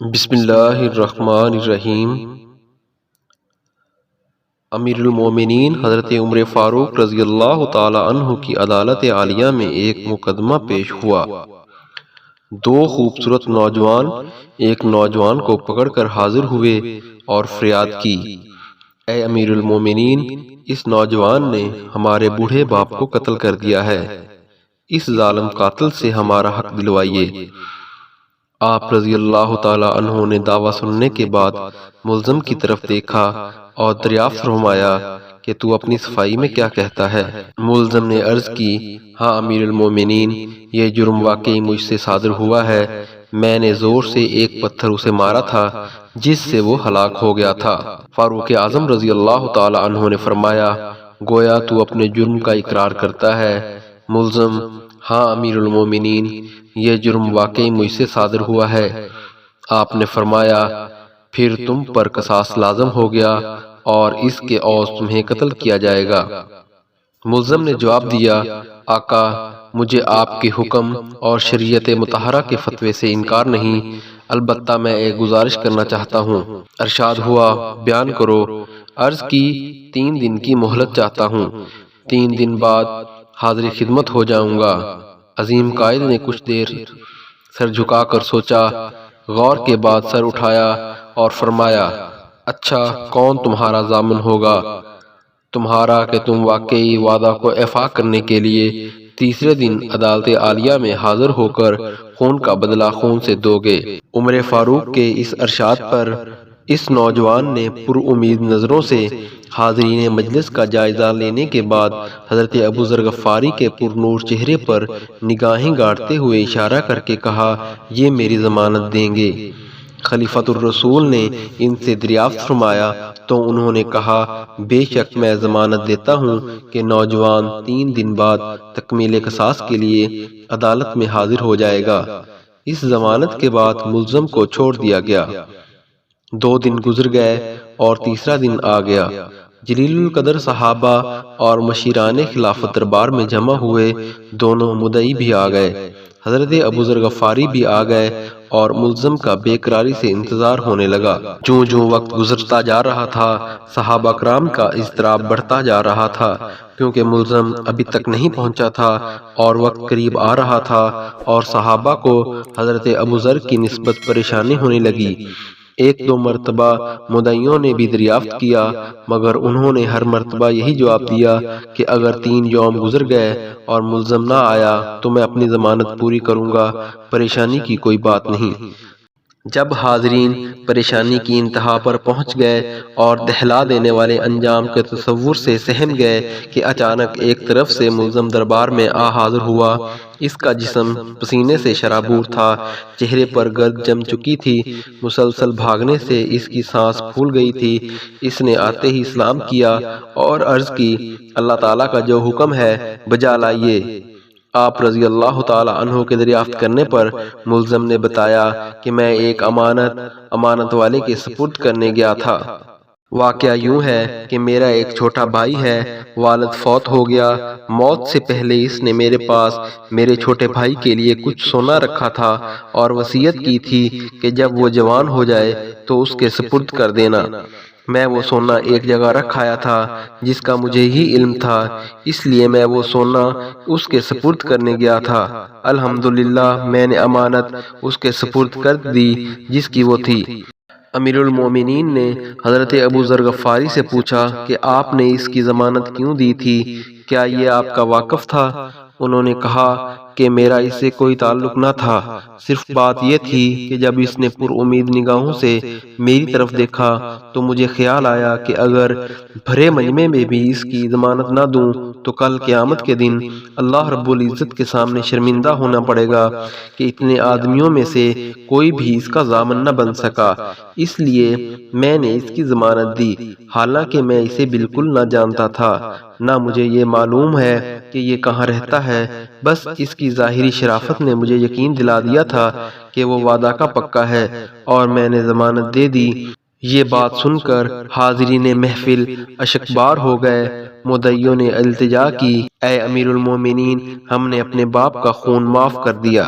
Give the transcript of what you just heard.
بسم اللہ الرحمن الرحیم۔ امیر المومنین حضرت عمر فاروق رضی اللہ تعالی عنہ کی عدالت عالیہ میں ایک مقدمہ پیش ہوا۔ دو خوبصورت نوجوان ایک نوجوان کو پکڑ کر حاضر ہوئے اور فریاد کی، اے امیر المومنین، اس نوجوان نے ہمارے بوڑھے باپ کو قتل کر دیا ہے، اس ظالم قاتل سے ہمارا حق دلوائیے۔ آپ رضی اللہ تعالی عنہ نے دعویٰ سننے کے بعد ملزم کی طرف دیکھا اور دریافت فرمایا کہ تو اپنی صفائی میں کیا کہتا ہے؟ ملزم نے عرض کی، ہاں امیر المومنین، یہ جرم واقعی مجھ سے صادر ہوا ہے، میں نے زور سے ایک پتھر اسے مارا تھا جس سے وہ ہلاک ہو گیا تھا۔ فاروق اعظم رضی اللہ تعالی عنہ نے فرمایا، گویا تو اپنے جرم کا اقرار کرتا ہے۔ ملزم، ہاں امیر المومنین، یہ جرم واقعی مجھ سے صادر ہوا ہے۔ آپ نے فرمایا، پھر تم پر قصاص لازم ہو گیا اور اس کے عوض تمہیں قتل کیا جائے گا۔ ملزم نے جواب دیا، آقا، مجھے آپ کے حکم اور شریعت مطہرہ کے فتوے سے انکار نہیں، البتہ میں ایک گزارش کرنا چاہتا ہوں۔ ارشاد ہوا، بیان کرو۔ عرض کی، 3 دن کی مہلت چاہتا ہوں، 3 دن بعد حاضر خدمت ہو جاؤں گا۔ عظیم قائد نے کچھ دیر سر جھکا کر سوچا، غور کے بعد سر اٹھایا اور فرمایا، اچھا، کون تمہارا ضامن ہوگا؟ تمہارا کہ تم واقعی وعدہ کو ایفا کرنے کے لیے تیسرے دن عدالت عالیہ میں حاضر ہو کر خون کا بدلہ خون سے دو گے۔ عمر فاروق کے اس ارشاد پر اس نوجوان نے پر امید نظروں سے حاضرین مجلس کا جائزہ لینے کے بعد حضرت ابو ذر غفاری کے پر نور چہرے پر نگاہیں گاڑتے ہوئے اشارہ کر کے کہا، یہ میری ضمانت دیں گے۔ خلیفۃ الرسول نے ان سے دریافت فرمایا تو انہوں نے کہا، بے شک میں ضمانت دیتا ہوں کہ نوجوان 3 دن بعد تکمیل قصاص کے لیے عدالت میں حاضر ہو جائے گا۔ اس ضمانت کے بعد ملزم کو چھوڑ دیا گیا۔ 2 دن گزر گئے اور تیسرا دن آ گیا۔ جلیل القدر صحابہ اور مشیران خلافت دربار میں جمع ہوئے، دونوں مدعی بھی آ گئے، حضرت ابو ذر غفاری بھی آ گئے اور ملزم کا بے قراری سے انتظار ہونے لگا۔ جوں جوں وقت گزرتا جا رہا تھا، صحابہ کرام کا اضطراب بڑھتا جا رہا تھا، کیونکہ ملزم ابھی تک نہیں پہنچا تھا اور وقت قریب آ رہا تھا اور صحابہ کو حضرت ابو ذر کی نسبت پریشانی ہونے لگی۔ 1-2 مرتبہ مدعیوں نے بھی دریافت کیا، مگر انہوں نے ہر مرتبہ یہی جواب دیا کہ اگر 3 یوم گزر گئے اور ملزم نہ آیا تو میں اپنی ضمانت پوری کروں گا، پریشانی کی کوئی بات نہیں۔ جب حاضرین پریشانی کی انتہا پر پہنچ گئے اور دہلا دینے والے انجام کے تصور سے سہم گئے کہ اچانک ایک طرف سے ملزم دربار میں آ حاضر ہوا۔ اس کا جسم پسینے سے شرابور تھا، چہرے پر گرد جم چکی تھی، مسلسل بھاگنے سے اس کی سانس پھول گئی تھی۔ اس نے آتے ہی سلام کیا اور عرض کی، اللہ تعالیٰ کا جو حکم ہے بجا لائیے۔ آپ رضی اللہ تعالی عنہ کے دریافت کرنے پر ملزم نے بتایا کہ میں ایک امانت والے کے سپرد کرنے گیا تھا۔ واقعہ یوں ہے کہ میرا ایک چھوٹا بھائی ہے، والد فوت ہو گیا، موت سے پہلے اس نے میرے پاس میرے چھوٹے بھائی کے لیے کچھ سونا رکھا تھا اور وصیت کی تھی کہ جب وہ جوان ہو جائے تو اس کے سپرد کر دینا۔ میں وہ سونا ایک جگہ رکھ آیا تھا جس کا مجھے ہی علم تھا، اس لیے میں وہ سونا اس کے سپرد کرنے گیا تھا۔ الحمدللہ میں نے امانت اس کے سپرد کر دی جس کی وہ تھی۔ امیر المومنین نے حضرت ابو ذر غفاری سے پوچھا کہ آپ نے اس کی ضمانت کیوں دی تھی؟ کیا یہ آپ کا واقف تھا؟ انہوں نے کہا کہ میرا اس سے کوئی تعلق نہ تھا، صرف بات یہ تھی کہ جب اس نے پر امید نگاہوں سے میری طرف دیکھا تو مجھے خیال آیا کہ اگر بھرے مجمع میں بھی اس کی ضمانت نہ دوں تو کل قیامت کے دن اللہ رب العزت کے سامنے شرمندہ ہونا پڑے گا کہ اتنے آدمیوں میں سے کوئی بھی اس کا ضامن نہ بن سکا، اس لیے میں نے اس کی ضمانت دی، حالانکہ میں اسے بالکل نہ جانتا تھا، نہ مجھے یہ معلوم ہے کہ یہ کہاں رہتا ہے، بس اس کی ظاہری شرافت نے مجھے یقین دلا دیا تھا کہ وہ وعدہ کا پکا ہے اور میں نے ضمانت دے دی۔ یہ بات سن کر حاضرین محفل اشکبار ہو گئے۔ مدعیوں نے التجا کی، اے امیر المومنین، ہم نے اپنے باپ کا خون معاف کر دیا۔